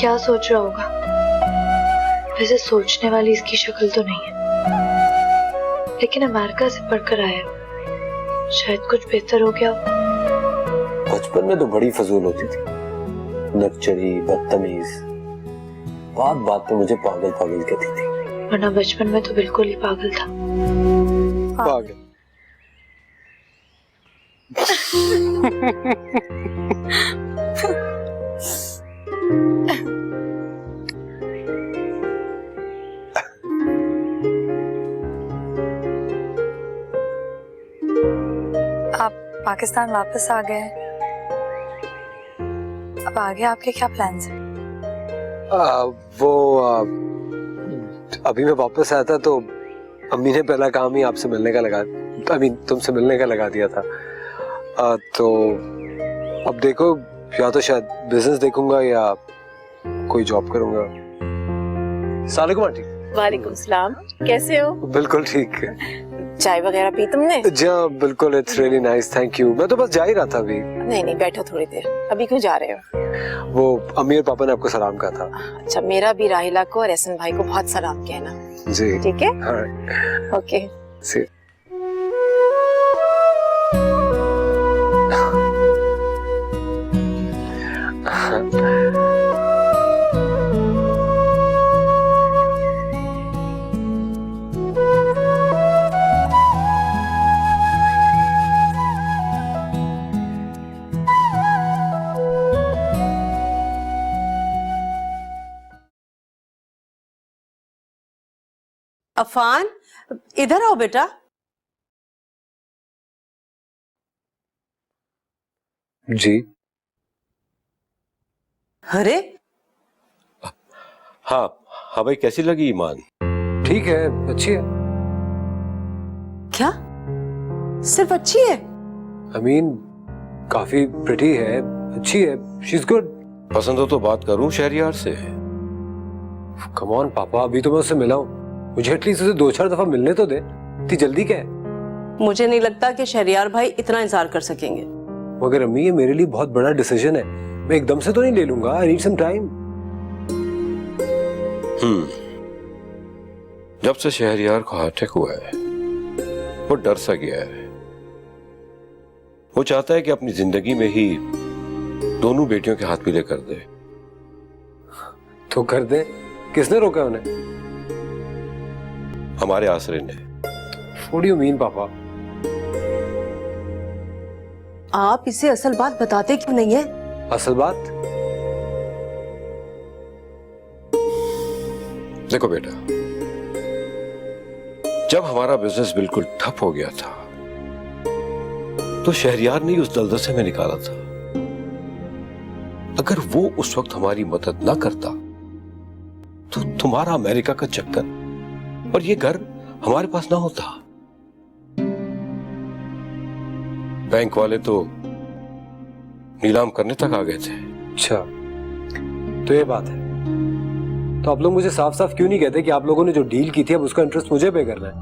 क्या सोच रहा होगा? वैसे सोचने वाली इसकी शक्ल तो नहीं है, लेकिन अमेरिका से पढ़कर आया है, शायद कुछ बेहतर हो गया हो। बचपन में तो बड़ी फजूल होती थी, लचड़ी, बदतमीज, बात बात पे मुझे पागल पागल कहती थी। वरना बचपन में तो बिल्कुल ही पागल था। पागल। आप पाकिस्तान वापस आ गए, अब आगे आपके क्या प्लान्स हैं? अभी मैं वापस आया था तो अम्मी ने पहला काम ही आपसे मिलने का लगा, तुमसे मिलने का लगा दिया था। तो अब देखो, या तो शायद बिजनेस देखूंगा या कोई जॉब करूंगा। अस्सलाम वालेकुम आंटी। वालेकुम सलाम, कैसे हो? बिल्कुल ठीक। चाय वगैरह पी तुमने? जी हाँ बिल्कुल, it's really nice, thank you. मैं तो बस जा ही रहा था अभी। नहीं बैठो थोड़ी देर। अभी क्यों जा रहे हो? वो अम्मी और पापा ने आपको सलाम कहा था। अच्छा, मेरा भी राहिला को और एहसन भाई को बहुत सलाम कहना। जी ठीक है। हाँ। ओके। सी अफान, इधर आओ बेटा। जी। अरे हाँ हाँ भाई, कैसी लगी ईमान? ठीक है, अच्छी है। क्या सिर्फ अच्छी है? काफी प्रिटी है, अच्छी है, शी इज गुड। पसंद हो तो बात करूं शहरियार से। कम ऑन पापा, अभी तो मैं उससे मिला हूँ, मुझे एटलीस्ट उसे 2-4 दफा मिलने तो दे। इतनी जल्दी क्या है? मुझे नहीं लगता कि शहरियार भाई इतना इंतजार कर सकेंगे। मगर अम्मी, ये मेरे लिए बहुत बड़ा डिसीजन है, मैं एकदम से तो नहीं ले लूंगा। I need some time. जब से शहरियार को हार्ट अटैक हुआ है वो डर सा गया है। वो चाहता है कि अपनी जिंदगी में ही दोनों बेटियों के हाथ पीले कर दे। तो कर दे, किसने रोका उन्हें? हमारे आसरे ने। What do you mean, पापा? आप इसे असल बात बताते क्यों नहीं है? असल बात? देखो बेटा, जब हमारा बिजनेस बिल्कुल ठप हो गया था तो शहरियार ने उस दलदल से हमें निकाला था। अगर वो उस वक्त हमारी मदद ना करता तो तुम्हारा अमेरिका का चक्कर और ये घर हमारे पास ना होता। बैंक वाले तो नीलाम करने तक आ गए थे। अच्छा, तो ये बात है। तो आप लोग मुझे साफ साफ क्यों नहीं कहते कि आप लोगों ने जो डील की थी अब उसका इंटरेस्ट मुझे पे करना है?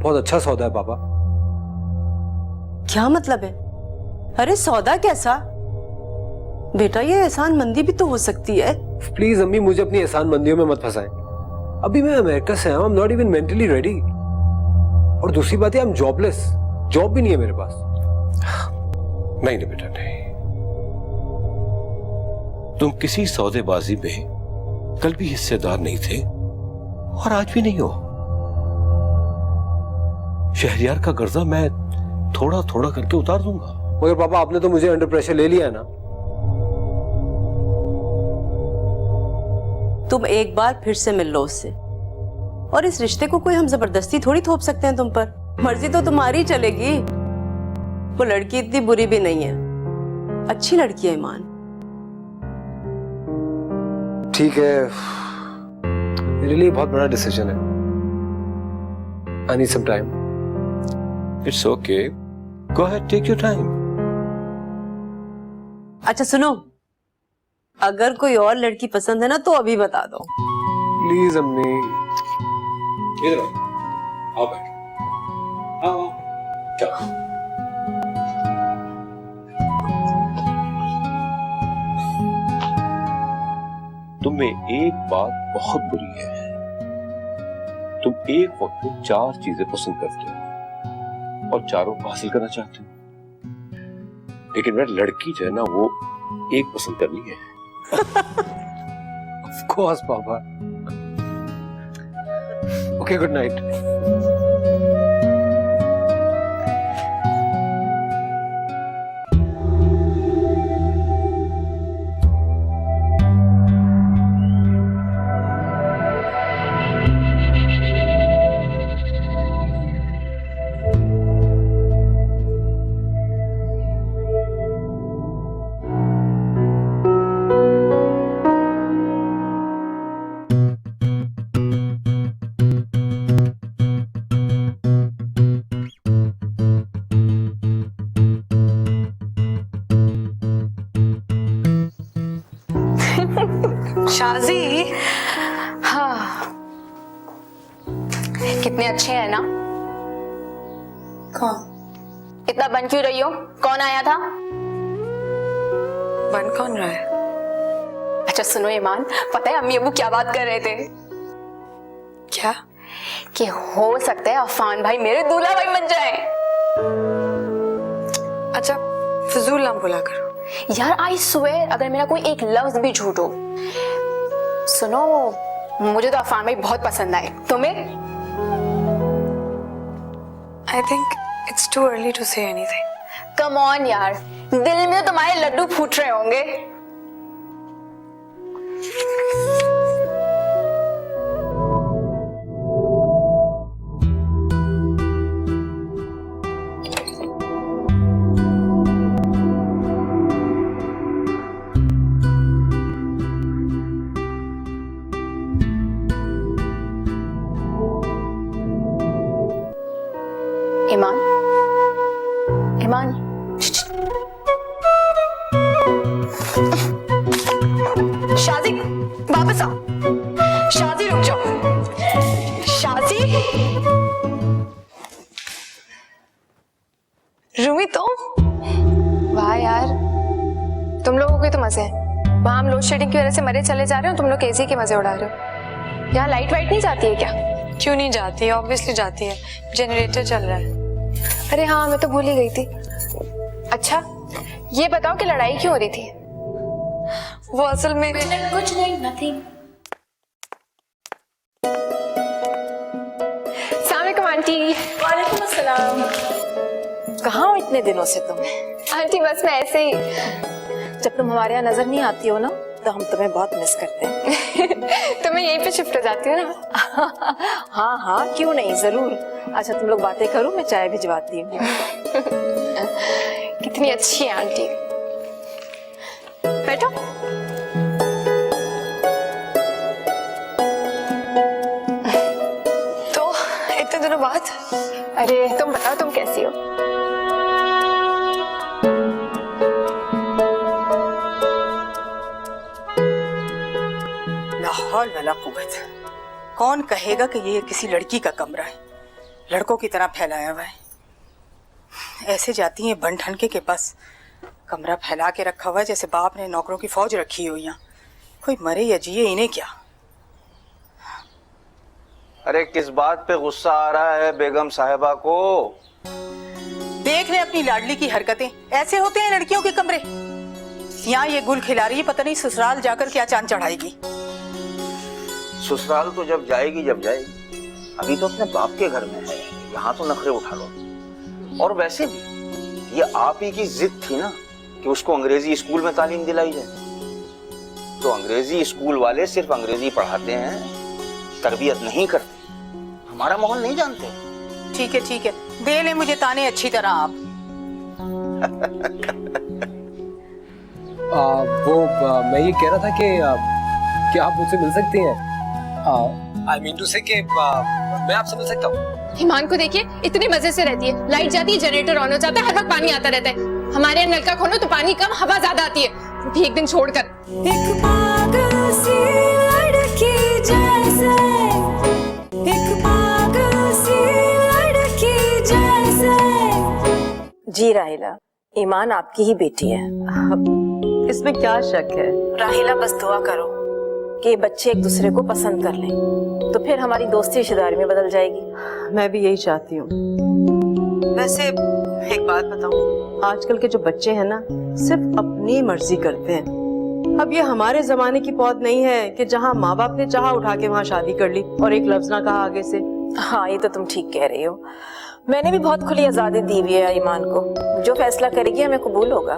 बहुत अच्छा सौदा है पापा। क्या मतलब है? अरे सौदा कैसा बेटा, ये एहसान मंदी भी तो हो सकती है। प्लीज अम्मी, मुझे अपनी एहसान मंदियों में मत फंसाएं। अभी मैं अमेरिका से आया हूं, I am not even mentally ready. और दूसरी बात है, आई एम जॉबलेस, जॉब भी नहीं है मेरे पास। नहीं नहीं बेटा, नहीं। तुम किसी सौदेबाजी में कल भी हिस्सेदार नहीं थे और आज भी नहीं हो। शहरियार का कर्जा मैं थोड़ा थोड़ा करके उतार दूंगा। मगर पापा, आपने तो मुझे अंडर प्रेशर ले लिया है ना। तुम एक बार फिर से मिल लो उससे, और इस रिश्ते को कोई हम जबरदस्ती थोड़ी थोप सकते हैं तुम पर। मर्जी तो तुम्हारी चलेगी। वो लड़की इतनी बुरी भी नहीं है, अच्छी लड़की है ईमान। ठीक है, मेरे लिए बहुत बड़ा डिसीजन है। I need some time. It's okay, go ahead, take your time. अच्छा सुनो, अगर कोई और लड़की पसंद है ना तो अभी बता दो। प्लीज अम्मी। इधर आओ, बैठो। आओ, चलो। तुम में एक बात बहुत बुरी है, तुम एक वक्त में 4 चीजें पसंद करते हो और चारों को हासिल करना चाहते हो, लेकिन वह लड़की जो है ना वो एक पसंद करनी है। ऑफ कोर्स पापा। Okay, good night. शाजी, हाँ, कितने अच्छे हैं ना। कौन? इतना बन क्यों रही हो? कौन आया था? बन कौन रहा है? अच्छा सुनो ईमान, पता है अम्मी अबू क्या बात कर रहे थे? क्या? कि हो सकता है अफान भाई मेरे दूल्हा भाई बन जाए। अच्छा फिजूल ना बोला करो यार आई स्वेयर, अगर मेरा कोई एक लफ्ज भी झूठ हो। सुनो, मुझे तो अफान भाई बहुत पसंद आए, तुम्हें? I think it's too early to say anything. Come on यार, दिल में तो तुम्हारे लड्डू फूट रहे होंगे। ईमान, ईमान, शादी वापस आओ। शादी रुक जाओ। शादी, रूमी तो वाह यार, तुम लोगों के तो मजे हैं। वहां हम लोड शेडिंग की वजह से मरे चले जा रहे हो, तुम लोग एसी के मजे उड़ा रहे हो। यहाँ लाइट वाइट नहीं जाती है क्या? क्यों नहीं जाती है? ऑब्वियसली जाती है, जनरेटर चल रहा है। अरे हाँ, मैं तो भूल ही गई थी। अच्छा ये बताओ कि लड़ाई क्यों हो रही थी? वो असल में कुछ नहीं, नथिंग। अस्सलामुअलैकुम आंटी। वालेकुम अस्सलाम। कहाँ हो इतने दिनों से तुम? आंटी बस मैं ऐसे ही। जब तुम हमारे यहाँ नजर नहीं आती हो ना तो हम तुम्हें बहुत मिस करते हैं। तो मैं यहीं पे शिफ्ट हो जाती हूँ ना। हाँ हाँ क्यों नहीं, जरूर। अच्छा तुम लोग बातें करो, मैं चाय भिजवाती हूँ। कितनी अच्छी है आंटी। बैठो। तो इतने दिनों बाद? अरे तुम बताओ, तुम कैसी हो? लाहौल वला कुव्वत। कौन कहेगा कि ये किसी लड़की का कमरा है? लड़कों की तरह फैलाया हुआ है। ऐसे जाती हैं बन ठनके के बस, कमरा फैला के रखा हुआ है जैसे बाप ने नौकरों की फौज रखी हो। यहाँ कोई मरे या जिए, इन्हें क्या। अरे किस बात पे गुस्सा आ रहा है बेगम साहिबा को? देख ले अपनी लाडली की हरकतें, ऐसे होते हैं लड़कियों के कमरे। यहाँ ये गुल खिला रही है, पता नहीं ससुराल जाकर क्या चांद चढ़ाएगी। ससुराल तो जब जाएगी, अभी तो अपने बाप के घर में है, यहाँ तो नखरे उठा लो। और वैसे भी ये आप ही की जिद थी ना कि उसको अंग्रेजी स्कूल में तालीम दिलाई जाए। तो अंग्रेजी स्कूल वाले सिर्फ अंग्रेजी पढ़ाते हैं, तरबियत नहीं करते। हमारा माहौल नहीं जानते। ठीक है, दे ले मुझे ताने अच्छी तरह आप। मैं ये कह रहा था कि क्या आप मुझसे मिल सकती हैं? आई मीन टू से कि मैं आपसे मिल सकता हूँ? ईमान को देखिए, इतने मजे से रहती है। लाइट जाती है, जनरेटर ऑन हो जाता है, हर वक्त पानी आता रहता है। हमारे यहाँ नलका खोलो तो पानी कम, हवा ज्यादा आती है। भी एक दिन छोड़कर। एक पागल सी लड़की जैसे, एक पागल सी लड़की जैसे। जी राहिला, ईमान आपकी ही बेटी है, इसमें क्या शक है। राहिला बस दुआ करो कि ये बच्चे एक दूसरे को पसंद कर लें, तो फिर हमारी दोस्ती रिश्तेदारी में बदल जाएगी। मैं भी यही चाहती हूँ। वैसे एक बात बताऊँ, आजकल के जो बच्चे हैं ना सिर्फ अपनी मर्जी करते हैं। अब ये हमारे जमाने की पौध नहीं है कि जहाँ माँ बाप ने चाहा उठा के वहाँ शादी कर ली और एक लफ्ज ना कहा आगे से। हाँ, ये तो तुम ठीक कह रही हो। मैंने भी बहुत खुली आजादी दी हुई है ईमान को, जो फैसला करेगी हमें कबूल होगा।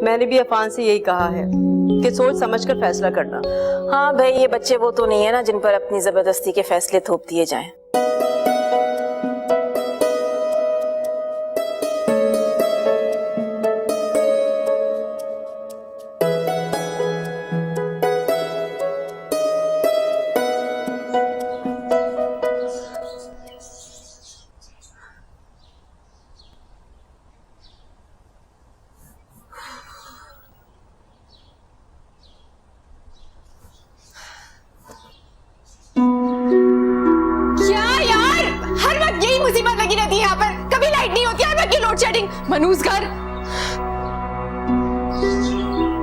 मैंने भी अफान से यही कहा है कि सोच समझकर फैसला करना। हाँ भाई, ये बच्चे वो तो नहीं है ना जिन पर अपनी जबरदस्ती के फैसले थोप दिए जाएं। मुसीबत लगी रहती है यहाँ पर, कभी लाइट नहीं होती, हर वक्त की लोड शेडिंग। मनूज घर।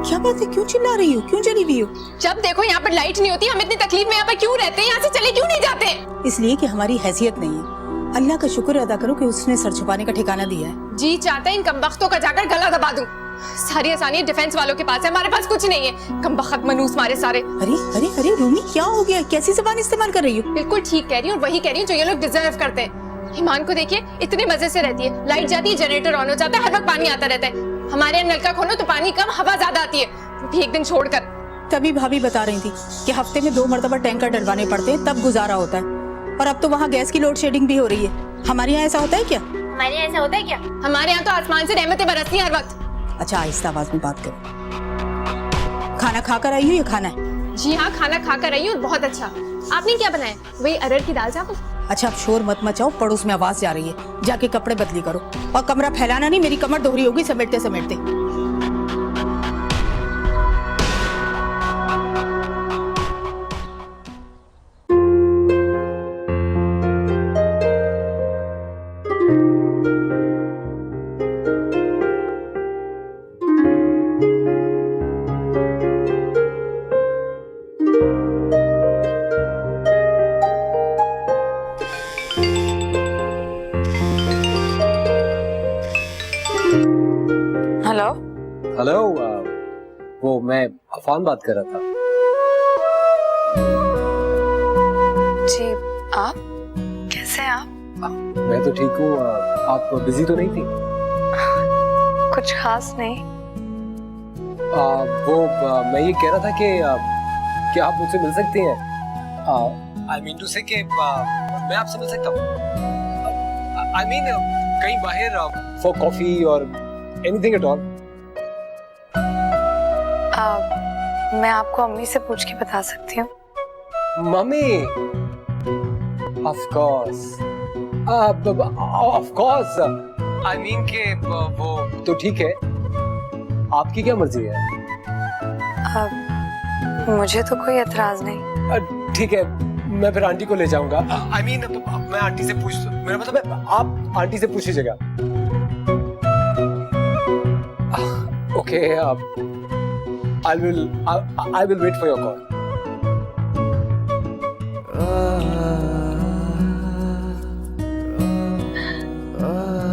क्या बात है, क्यों चिल्ला रही हो, क्यों जली हुई हो? जब देखो यहाँ पर लाइट नहीं होती, हम इतनी तकलीफ में यहाँ पर क्यों रहते हैं, यहाँ से चले क्यों नहीं जाते? इसलिए कि हमारी हैसियत नहीं है। अल्लाह का शुक्र अदा करो कि उसने सर छुपाने का ठिकाना दिया है। जी चाहता है इन कमबख्तों का जाकर गला दबा दूं। सारी आसानी डिफेंस वालों के पास है, हमारे पास कुछ नहीं है। कमबख्त मनूस मारे सारे। अरे अरे अरे रूमी, क्या हो गया? कैसी ज़बान इस्तेमाल कर रही हो? बिल्कुल ठीक कह रही हूँ, और वही कह रही हूँ जो ये लोग डिजर्व करते हैं। ईमान को देखिए, इतने मजे से रहती है, लाइट जाती है, जनरेटर ऑन हो जाता है, हर वक्त पानी आता रहता है। हमारे यहाँ नलका खोलो तो पानी कम, हवा ज्यादा आती है, वो भी एक दिन छोड़कर। तभी भाभी बता रही थी कि हफ्ते में 2 मरतबा टैंकर डलवाने पड़ते हैं, तब गुजारा होता है। और अब तो वहाँ गैस की लोड शेडिंग भी हो रही है। हमारे यहाँ ऐसा होता है क्या? हमारे यहाँ ऐसा होता है क्या? हमारे यहाँ तो आसमान से रहमतें बरसती हैं हर वक्त। अच्छा, आहिस्ता आवाज में बात करो। खाना खाकर आई हो या खाना है? जी हाँ, खाना खाकर आई हूँ, और बहुत अच्छा। आपने क्या बनाया? वही अरहर की दाल चावल। अच्छा, अब शोर मत मचाओ, पड़ोस में आवाज जा रही है। जाके कपड़े बदली करो और कमरा फैलाना नहीं, मेरी कमर दोहरी होगी समेटते समेटते। हेलो हेलो, वो मैं अफान बात कर रहा था। जी, आप कैसे हैं? आप? मैं तो ठीक हूँ। आप बिजी तो नहीं थी? कुछ खास नहीं। मैं ये कह रहा था कि क्या आप मुझसे मिल सकते हैं? आई मीन टू से कि मैं आपसे मिल सकता हूँ। आई मीन कहीं बाहर फॉर कॉफी और एनीथिंग एट ऑल। मैं आपको अम्मी से पूछ के बता सकती हूँ। Mummy? Of course. I mean के वो तो ठीक है, आपकी क्या मर्जी है? मुझे तो कोई एतराज नहीं। ठीक है, मैं फिर आंटी को ले जाऊंगा। आई मीन मैं आंटी से पूछ, मेरा मतलब है आप आंटी से पूछ लीजिएगा। Okay, I will wait for your call.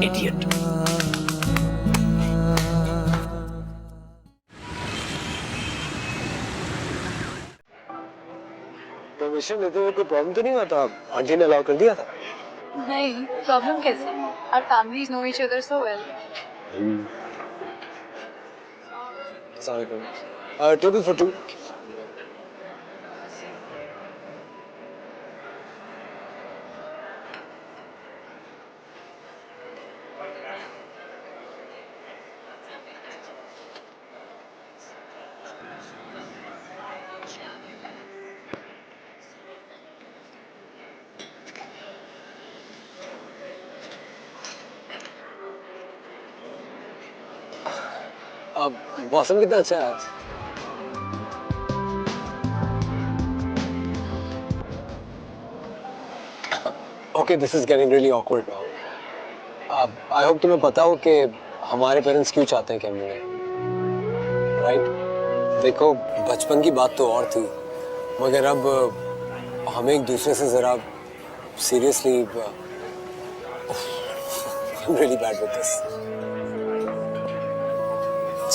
Idiot. Permission लेते हुए कोई प्रॉब्लम तो नहीं हुआ था? आंटी ने अलाउ कर दिया था? नहीं, प्रॉब्लम कैसे? Our families know each other so well. Table for 2. अब मौसम कितना अच्छा है आज। Okay, this is getting really awkward now. I hope तुम्हें पता हो कि हमारे पेरेंट्स क्यों चाहते हैं कि हम मिलें, right? देखो, बचपन की बात तो और थी, मगर अब हमें एक दूसरे से जरा seriously I'm really bad with this.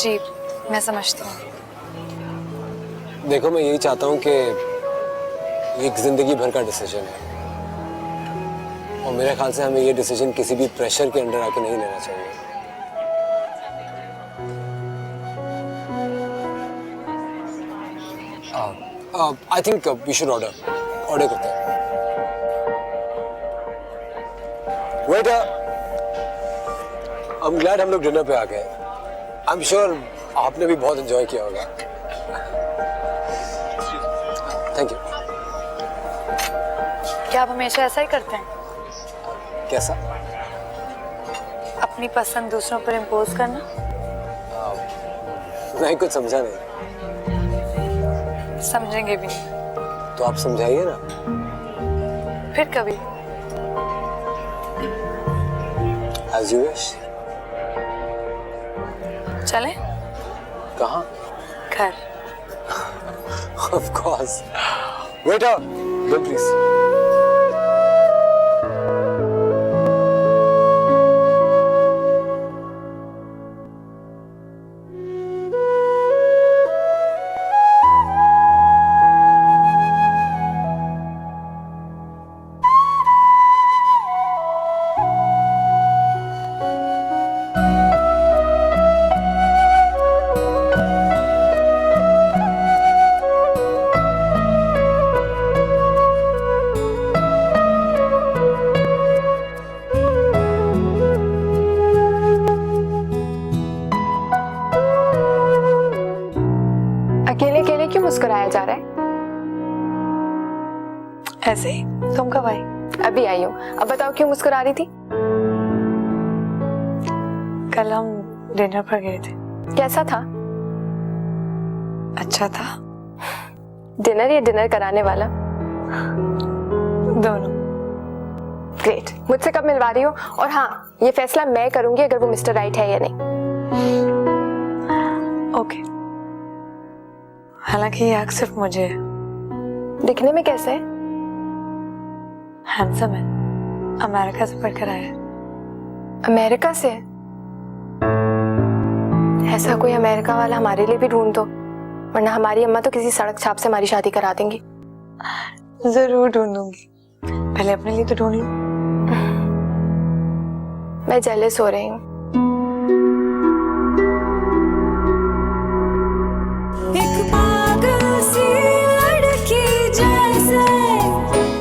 जी मैं समझती हूँ। देखो मैं यही चाहता हूँ कि ये एक जिंदगी भर का डिसीजन है और मेरे ख्याल से हमें ये डिसीजन किसी भी प्रेशर के अंडर आके नहीं लेना चाहिए। I think we should order करते हैं। वेटर, आई एम ग्लैड हम लोग डिनर पे आ गए। आई एम श्योर आपने भी बहुत एंजॉय किया होगा। Thank you. क्या आप हमेशा ऐसा ही करते हैं? कैसा? अपनी पसंद दूसरों पर इम्पोज करना? मैं कुछ समझा नहीं। समझेंगे भी नहीं। तो आप समझाइए ना। फिर कभी। As you wish. चलें? कहाँ? घर। Of course. Waiter, bill please. अकेले अकेले क्यों मुस्कुराया जा रहा है? ऐसे ही। तुम कब आई? अभी आई हूँ। अब बताओ क्यों मुस्कुरा रही थी? कल हम डिनर पर गए थे। कैसा था? अच्छा था। डिनर या डिनर कराने वाला? दोनों। ग्रेट। मुझसे कब मिलवा रही हो? और हाँ, ये फैसला मैं करूंगी अगर वो मिस्टर राइट है या नहीं। ओके। हालांकि ये हक सिर्फ मुझे है। दिखने में कैसे है? हैंडसम है। अमेरिका से पढ़कर आया है। अमेरिका से? ऐसा कोई अमेरिका वाला हमारे लिए भी ढूंढ दो, वरना हमारी अम्मा तो किसी सड़क छाप से हमारी शादी करा देंगी। जरूर ढूंढूंगी। पहले अपने लिए तो ढूंढ लूं। मैं जेलस हो रही हूँ।